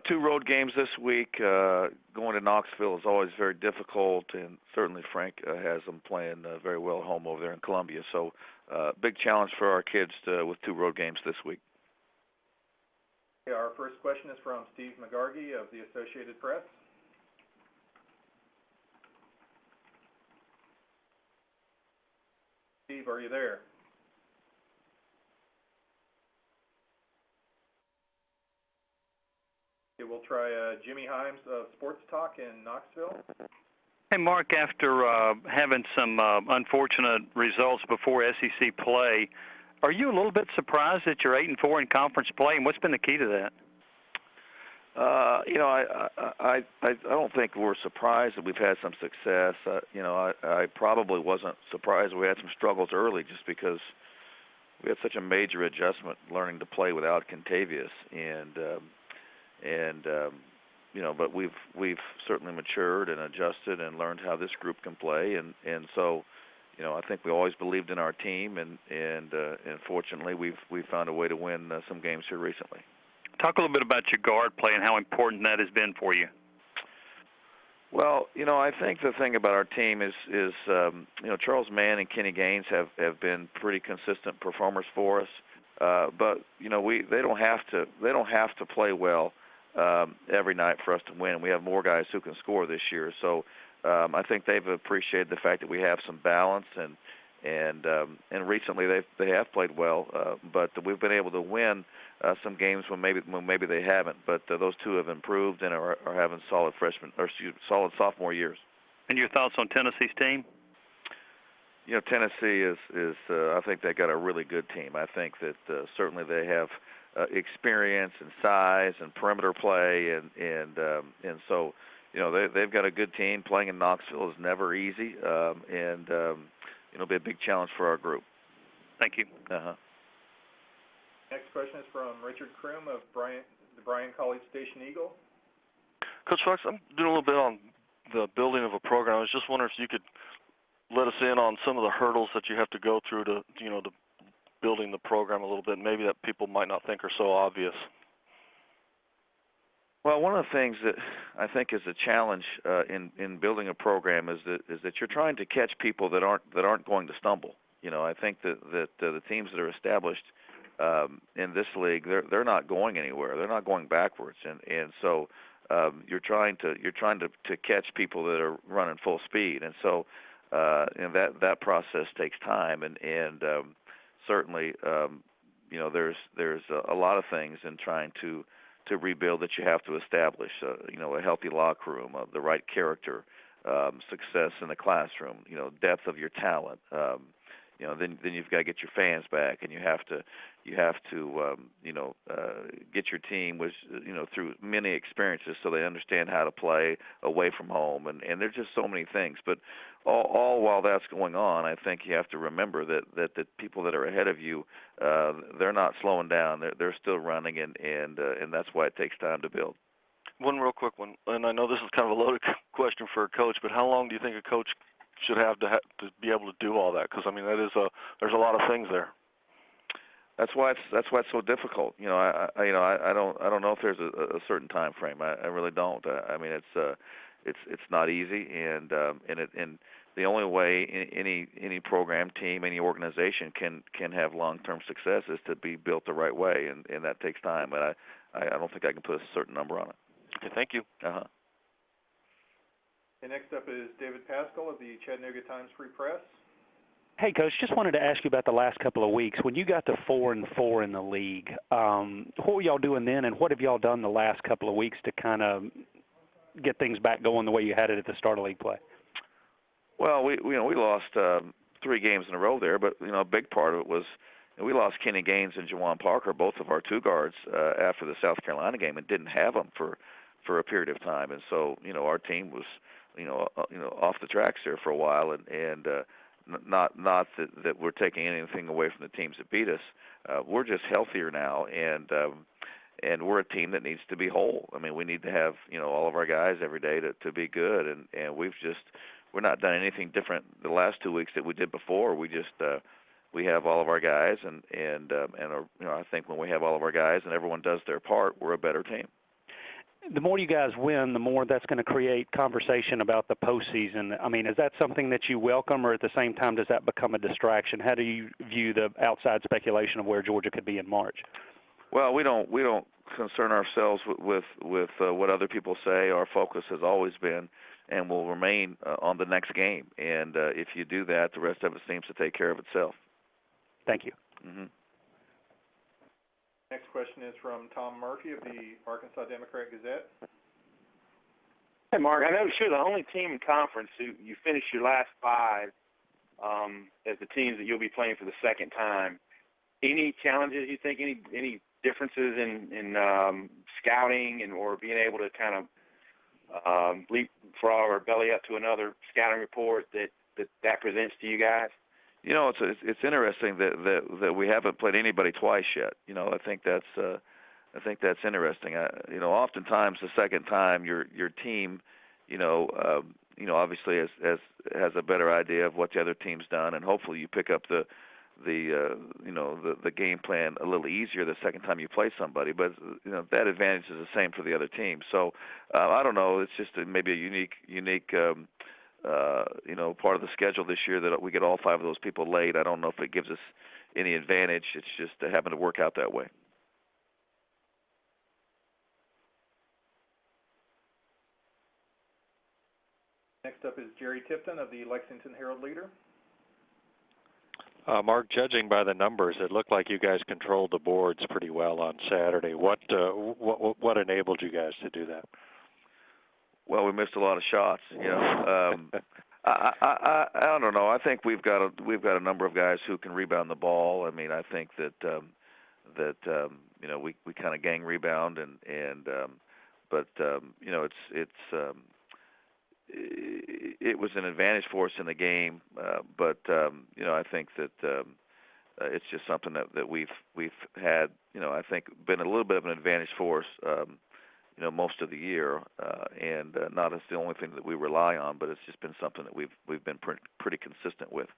Two road games this week. Going to Knoxville is always very difficult, and certainly Frank has them playing very well at home over there in Columbia. So, big challenge for our kids with two road games this week. Okay, our first question is from Steve McGargy of the Associated Press. Steve, are you there? Okay, we'll try Jimmy Hyams of Sports Talk in Knoxville. Hey, Mark, after having some unfortunate results before SEC play, are you a little bit surprised that you're 8-4 in conference play, and what's been the key to that? I don't think we're surprised that we've had some success. I probably wasn't surprised we had some struggles early just because we had such a major adjustment learning to play without Contavious, but we've certainly matured and adjusted and learned how this group can play, and so I think we always believed in our team, and fortunately we've found a way to win some games here recently. Talk a little bit about your guard play and how important that has been for you. Well, I think the thing about our team is Charles Mann and Kenny Gaines have been pretty consistent performers for us, but they don't have to play well every night for us to win. We have more guys who can score this year, so I think they've appreciated the fact that we have some balance, and recently they have played well, but we've been able to win some games when maybe they haven't. But those two have improved and are having solid solid sophomore years. And your thoughts on Tennessee's team? Tennessee is I think they got a really good team. I think that certainly they have experience and size and perimeter play, and so they've got a good team. Playing in Knoxville is never easy, and it'll be a big challenge for our group. Thank you. Next question is from Richard Kroom of the Bryan College Station Eagle. Coach Fox, I'm doing a little bit on the building of a program. I was just wondering if you could let us in on some of the hurdles that you have to go through to building the program a little bit, maybe that people might not think are so obvious. Well, one of the things that I think is a challenge in building a program is that you're trying to catch people that aren't going to stumble. I think that the teams that are established in this league, they're not going anywhere. They're not going backwards, and so you're trying to catch people that are running full speed, and so that process takes time, and certainly there's a lot of things in trying to rebuild that you have to establish. A healthy locker room, the right character, success in the classroom, depth of your talent. Then you've got to get your fans back, and you have to get your team through many experiences so they understand how to play away from home, and there's just so many things. But all while that's going on, I think you have to remember that the people that are ahead of you, they're not slowing down. They're still running, and that's why it takes time to build. One real quick one, and I know this is kind of a loaded question for a coach, but how long do you think a coach should have to be able to do all that? Because there's a lot of things there. That's why it's so difficult. I don't know if there's a certain time frame. I really don't. I mean, it's not easy, and the only way any program, team, any organization can have long-term success is to be built the right way, and that takes time. But I don't think I can put a certain number on it. Okay, thank you. Uh-huh. Okay, next up is David Pascal of the Chattanooga Times-Free Press. Hey, Coach, just wanted to ask you about the last couple of weeks. When you got to 4-4 in the league, what were y'all doing then, and what have y'all done the last couple of weeks to kind of get things back going the way you had it at the start of league play? Well, we lost 3 games in a row there, but a big part of it was we lost Kenny Gaines and Juwan Parker, both of our 2 guards, after the South Carolina game, and didn't have them for a period of time, and so our team was off the tracks there for a while, and not that we're taking anything away from the teams that beat us. We're just healthier now, and we're a team that needs to be whole. I mean, we need to have all of our guys every day to be good, and we're not done anything different the last 2 weeks that we did before. We just we have all of our guys, and I think when we have all of our guys and everyone does their part, we're a better team. the more you guys win, the more that's going to create conversation about the postseason. I mean, is that something that you welcome, or at the same time does that become a distraction? How do you view the outside speculation of where Georgia could be in March? Well, we don't concern ourselves with what other people say. Our focus has always been and will remain on the next game. And if you do that, the rest of it seems to take care of itself. Thank you. Mm-hmm. Next question is from Tom Murphy of the Arkansas Democrat-Gazette. Hey, Mark, I noticed you're the only team in conference who you finished your last 5 as the teams that you'll be playing for the second time. Any challenges, you think, any differences in scouting and or being able to kind of leapfrog or belly up to another scouting report that presents to you guys? You know, it's interesting that we haven't played anybody twice yet. You know, I think that's interesting. You know, oftentimes the second time your team, obviously has a better idea of what the other team's done, and hopefully you pick up the game plan a little easier the second time you play somebody. But that advantage is the same for the other team. So I don't know. It's just maybe a unique. Part of the schedule this year that we get all 5 of those people late. I don't know if it gives us any advantage. It's just having to work out that way. Next up is Jerry Tipton of the Lexington Herald-Leader. Mark, judging by the numbers, it looked like you guys controlled the boards pretty well on Saturday. What enabled you guys to do that? Well, we missed a lot of shots. I don't know. I think we've got a number of guys who can rebound the ball. I mean, I think that we kind of gang rebound but it was an advantage for us in the game. But I think that it's just something that we've had. I think been a little bit of an advantage for us. Most of the year, and not as the only thing that we rely on, but it's just been something that we've been pretty consistent with.